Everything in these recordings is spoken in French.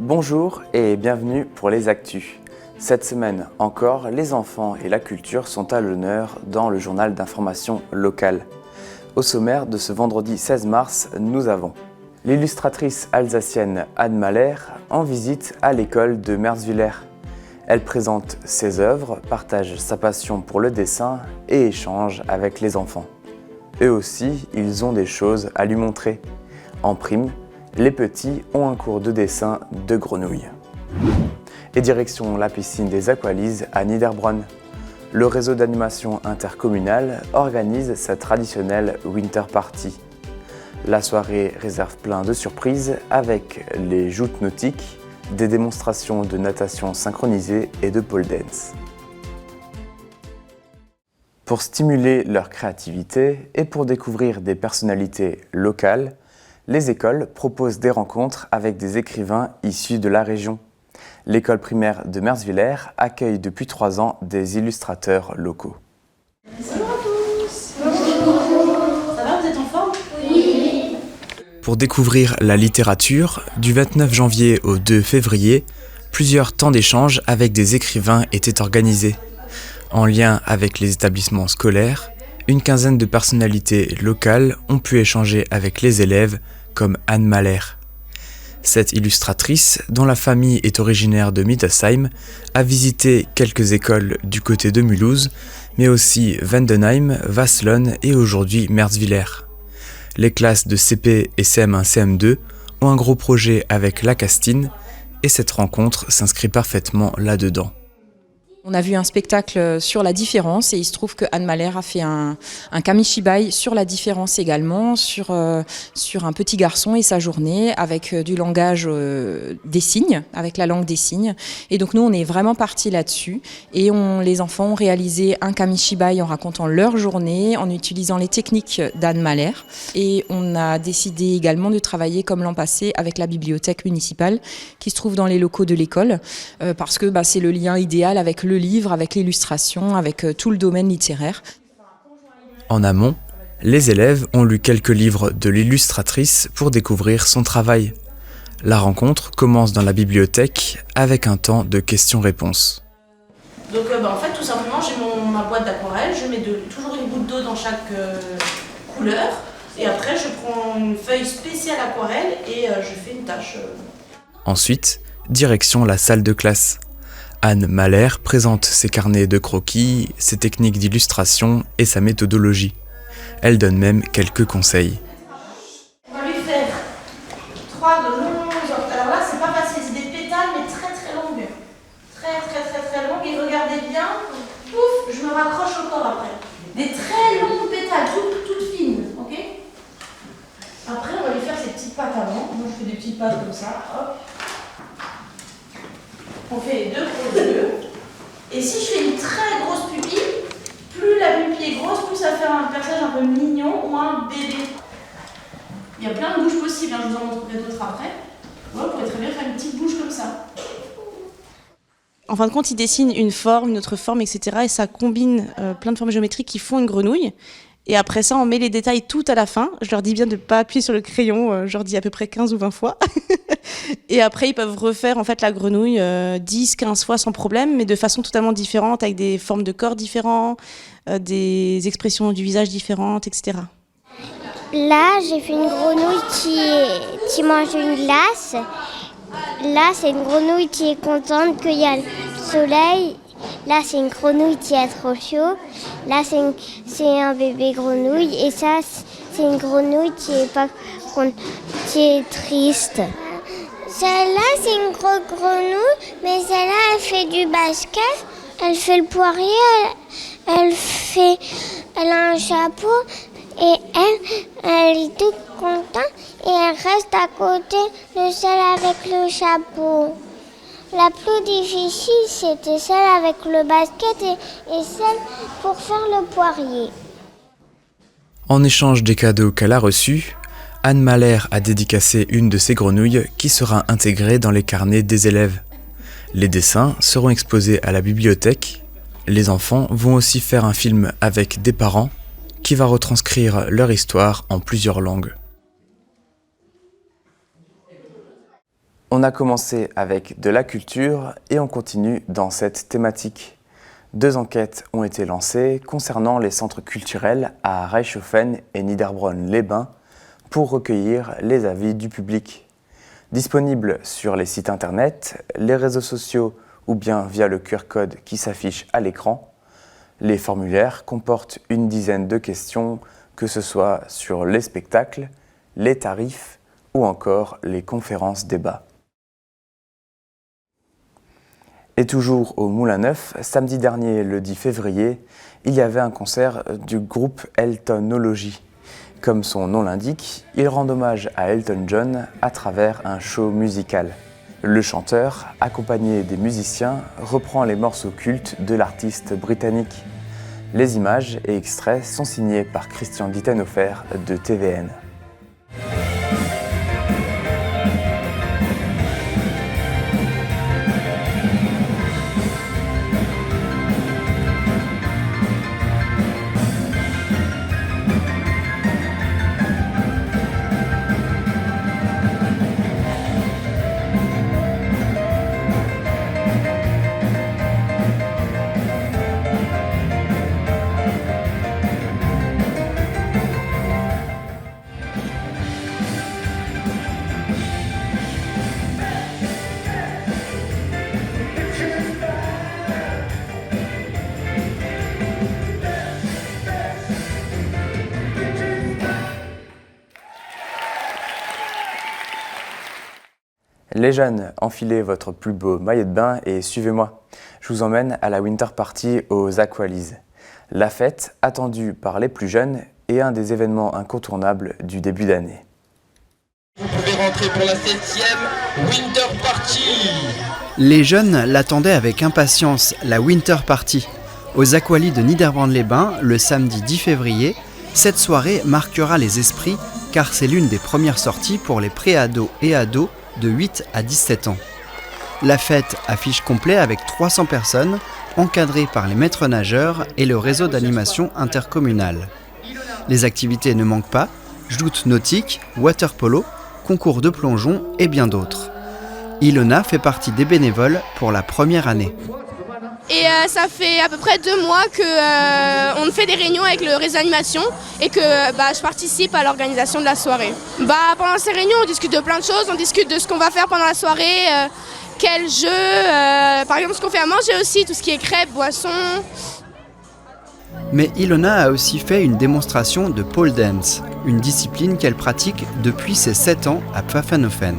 Bonjour et bienvenue pour les Actus. Cette semaine encore, les enfants et la culture sont à l'honneur dans le journal d'information locale. Au sommaire de ce vendredi 16 mars, nous avons l'illustratrice alsacienne Anne Mahler en visite à l'école de Merzwiller. Elle présente ses œuvres, partage sa passion pour le dessin et échange avec les enfants. Eux aussi, ils ont des choses à lui montrer. En prime, les petits ont un cours de dessin de grenouilles. Et direction la piscine des Aqualises à Niederbronn. Le réseau d'animation intercommunal organise sa traditionnelle Winter Party. La soirée réserve plein de surprises avec les joutes nautiques, des démonstrations de natation synchronisée et de pole dance. Pour stimuler leur créativité et pour découvrir des personnalités locales, les écoles proposent des rencontres avec des écrivains issus de la région. L'école primaire de Merzwiller accueille depuis 3 ans des illustrateurs locaux. Bonjour à tous. Bonjour. Ça va, vous êtes en forme? Oui. Pour découvrir la littérature, du 29 janvier au 2 février, plusieurs temps d'échange avec des écrivains étaient organisés. En lien avec les établissements scolaires, une quinzaine de personnalités locales ont pu échanger avec les élèves, comme Anne Mahler. Cette illustratrice, dont la famille est originaire de Mittelsheim, a visité quelques écoles du côté de Mulhouse, mais aussi Vendenheim, Wasselonne et aujourd'hui Merzwiller. Les classes de CP et CM1, CM2 ont un gros projet avec la Castine et cette rencontre s'inscrit parfaitement là-dedans. On a vu un spectacle sur la différence et il se trouve que Anne Mahler a fait un kamishibai sur la différence également, sur un petit garçon et sa journée avec du langage des signes, avec la langue des signes. Et donc nous on est vraiment partis là-dessus et les enfants ont réalisé un kamishibai en racontant leur journée, en utilisant les techniques d'Anne Mahler. Et on a décidé également de travailler comme l'an passé avec la bibliothèque municipale qui se trouve dans les locaux de l'école parce que c'est le lien idéal avec le livre, avec l'illustration, avec tout le domaine littéraire. En amont, les élèves ont lu quelques livres de l'illustratrice pour découvrir son travail. La rencontre commence dans la bibliothèque avec un temps de questions-réponses. Donc en fait, tout simplement, j'ai ma boîte d'aquarelle, je mets toujours une goutte d'eau dans chaque couleur, et après je prends une feuille spéciale aquarelle et je fais une tâche. Ensuite, direction la salle de classe. Anne Mahler présente ses carnets de croquis, ses techniques d'illustration et sa méthodologie. Elle donne même quelques conseils. On va lui faire 3 de longues. Alors là, c'est pas facile, c'est des pétales mais très très longues. Très longues. Et regardez bien, pouf, je me raccroche au corps après. Des très longues pétales, toutes fines, ok? Après, on va lui faire ses petites pattes avant. Moi, je fais des petites pattes comme ça, hop. On fait les 2 gros yeux. Et si je fais une très grosse pupille, plus la pupille est grosse, plus ça fait un personnage un peu mignon ou un bébé. Il y a plein de bouches possibles, je vous en montrerai d'autres après. Ouais, on pourrait très bien faire une petite bouche comme ça. En fin de compte, il dessine une forme, une autre forme, etc. Et ça combine plein de formes géométriques qui font une grenouille. Et après ça, on met les détails tout à la fin. Je leur dis bien de ne pas appuyer sur le crayon, je leur dis à peu près 15 ou 20 fois. Et après, ils peuvent refaire en fait la grenouille 10, 15 fois sans problème, mais de façon totalement différente, avec des formes de corps différents, des expressions du visage différentes, etc. Là, j'ai fait une grenouille qui mange une glace. Là, c'est une grenouille qui est contente qu'il y a le soleil. Là, c'est une grenouille qui a trop chaud. Là, c'est un bébé grenouille. Et ça, c'est une grenouille qui est triste. Celle-là, c'est une grosse grenouille, mais celle-là, elle fait du basket. Elle fait le poirier, elle a un chapeau et elle est toute contente et elle reste à côté de celle avec le chapeau. La plus difficile, c'était celle avec le basket et celle pour faire le poirier. En échange des cadeaux qu'elle a reçus, Anne Mahler a dédicacé une de ses grenouilles qui sera intégrée dans les carnets des élèves. Les dessins seront exposés à la bibliothèque. Les enfants vont aussi faire un film avec des parents qui va retranscrire leur histoire en plusieurs langues. On a commencé avec de la culture et on continue dans cette thématique. 2 enquêtes ont été lancées concernant les centres culturels à Reichshofen et Niederbronn-les-Bains pour recueillir les avis du public. Disponibles sur les sites internet, les réseaux sociaux ou bien via le QR code qui s'affiche à l'écran, les formulaires comportent une dizaine de questions, que ce soit sur les spectacles, les tarifs ou encore les conférences-débats. Et toujours au Moulin Neuf, samedi dernier, le 10 février, il y avait un concert du groupe Eltonology. Comme son nom l'indique, il rend hommage à Elton John à travers un show musical. Le chanteur, accompagné des musiciens, reprend les morceaux cultes de l'artiste britannique. Les images et extraits sont signés par Christian Dittenhofer de TVN. Les jeunes, enfilez votre plus beau maillot de bain et suivez-moi. Je vous emmène à la Winter Party aux Aqualises. La fête, attendue par les plus jeunes, est un des événements incontournables du début d'année. Vous pouvez rentrer pour la 7e Winter Party. Les jeunes l'attendaient avec impatience, la Winter Party. Aux Aqualies de Niederbronn-les-Bains, le samedi 10 février, cette soirée marquera les esprits car c'est l'une des premières sorties pour les pré-ados et ados de 8 à 17 ans. La fête affiche complet avec 300 personnes, encadrées par les maîtres nageurs et le réseau d'animation intercommunal. Les activités ne manquent pas, joutes nautiques, water polo, concours de plongeon et bien d'autres. Ilona fait partie des bénévoles pour la première année. Et ça fait à peu près 2 mois qu'on fait des réunions avec le réseau d'animation et que je participe à l'organisation de la soirée. Pendant ces réunions, on discute de plein de choses, on discute de ce qu'on va faire pendant la soirée, quel jeu, par exemple ce qu'on fait à manger aussi, tout ce qui est crêpes, boissons. Mais Ilona a aussi fait une démonstration de pole dance, une discipline qu'elle pratique depuis ses 7 ans à Pfaffenhofen.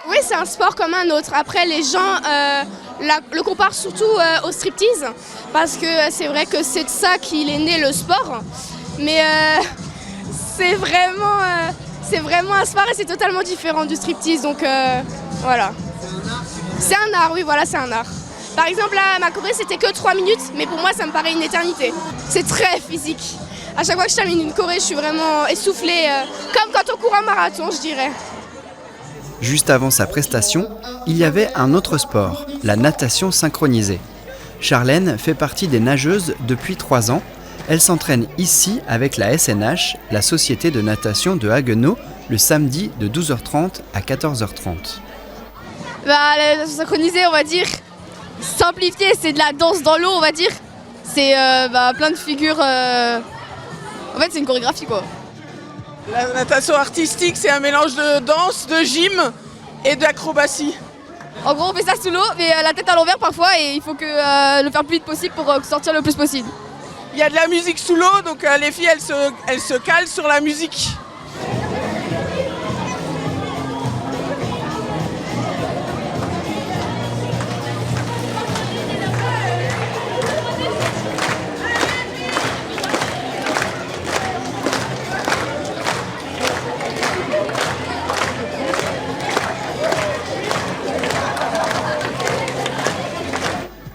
Oui, c'est un sport comme un autre. Après, les gens le comparent surtout au striptease parce que c'est vrai que c'est de ça qu'il est né le sport. Mais c'est vraiment un sport et c'est totalement différent du striptease. Donc voilà. C'est un art, oui, voilà, c'est un art. Par exemple, là, ma choré, c'était que 3 minutes, mais pour moi, ça me paraît une éternité. C'est très physique. À chaque fois que je termine une choré, je suis vraiment essoufflée, comme quand on court un marathon, je dirais. Juste avant sa prestation, il y avait un autre sport, la natation synchronisée. Charlène fait partie des nageuses depuis 3 ans. Elle s'entraîne ici avec la SNH, la Société de natation de Haguenau, le samedi de 12h30 à 14h30. La natation synchronisée, on va dire, simplifié, c'est de la danse dans l'eau, on va dire. C'est plein de figures. En fait, c'est une chorégraphie, quoi. La natation artistique, c'est un mélange de danse, de gym et d'acrobatie. En gros, on fait ça sous l'eau, mais la tête à l'envers parfois, et il faut le faire le plus vite possible pour sortir le plus possible. Il y a de la musique sous l'eau, donc les filles, elles se calent sur la musique.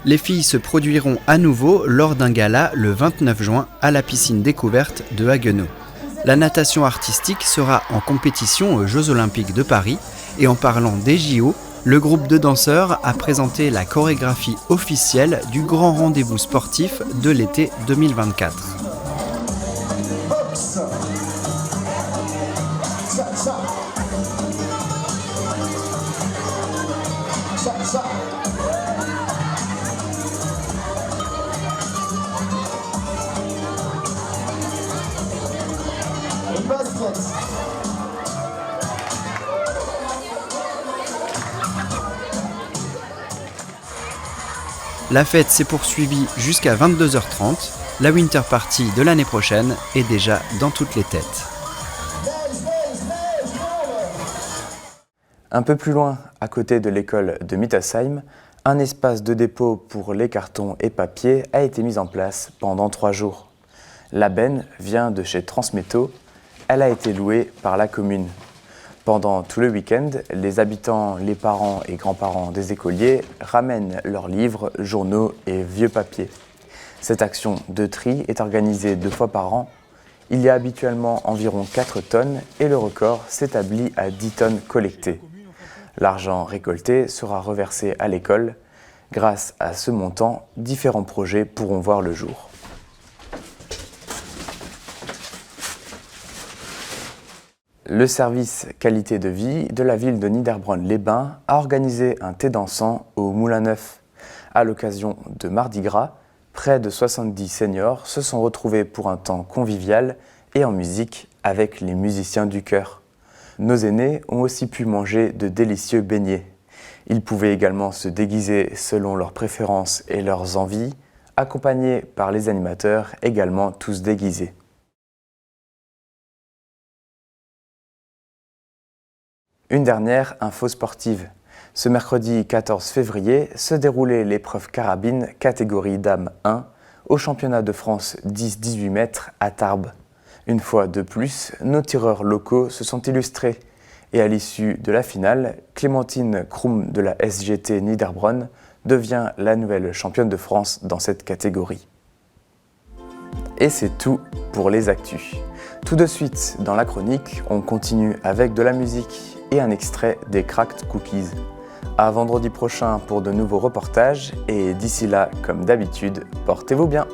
Les filles se produiront à nouveau lors d'un gala le 29 juin à la piscine découverte de Haguenau. La natation artistique sera en compétition aux Jeux Olympiques de Paris et en parlant des JO, le groupe de danseurs a présenté la chorégraphie officielle du grand rendez-vous sportif de l'été 2024. La fête s'est poursuivie jusqu'à 22h30. La Winter Party de l'année prochaine est déjà dans toutes les têtes. Un peu plus loin, à côté de l'école de Mittersheim, un espace de dépôt pour les cartons et papiers a été mis en place pendant 3 jours. La benne vient de chez Transmétaux. Elle a été louée par la commune. Pendant tout le week-end, les habitants, les parents et grands-parents des écoliers ramènent leurs livres, journaux et vieux papiers. Cette action de tri est organisée 2 fois par an. Il y a habituellement environ 4 tonnes et le record s'établit à 10 tonnes collectées. L'argent récolté sera reversé à l'école. Grâce à ce montant, différents projets pourront voir le jour. Le service qualité de vie de la ville de Niederbronn-les-Bains a organisé un thé dansant au Moulin Neuf. À l'occasion de Mardi Gras, près de 70 seniors se sont retrouvés pour un temps convivial et en musique avec les musiciens du chœur. Nos aînés ont aussi pu manger de délicieux beignets. Ils pouvaient également se déguiser selon leurs préférences et leurs envies, accompagnés par les animateurs également tous déguisés. Une dernière info sportive. Ce mercredi 14 février se déroulait l'épreuve carabine catégorie Dames 1 au championnat de France 10-18 mètres à Tarbes. Une fois de plus, nos tireurs locaux se sont illustrés et à l'issue de la finale, Clémentine Krum de la SGT Niederbronn devient la nouvelle championne de France dans cette catégorie. Et c'est tout pour les actus. Tout de suite, dans la chronique, on continue avec de la musique et un extrait des Cracked Cookies. À vendredi prochain pour de nouveaux reportages et d'ici là, comme d'habitude, portez-vous bien.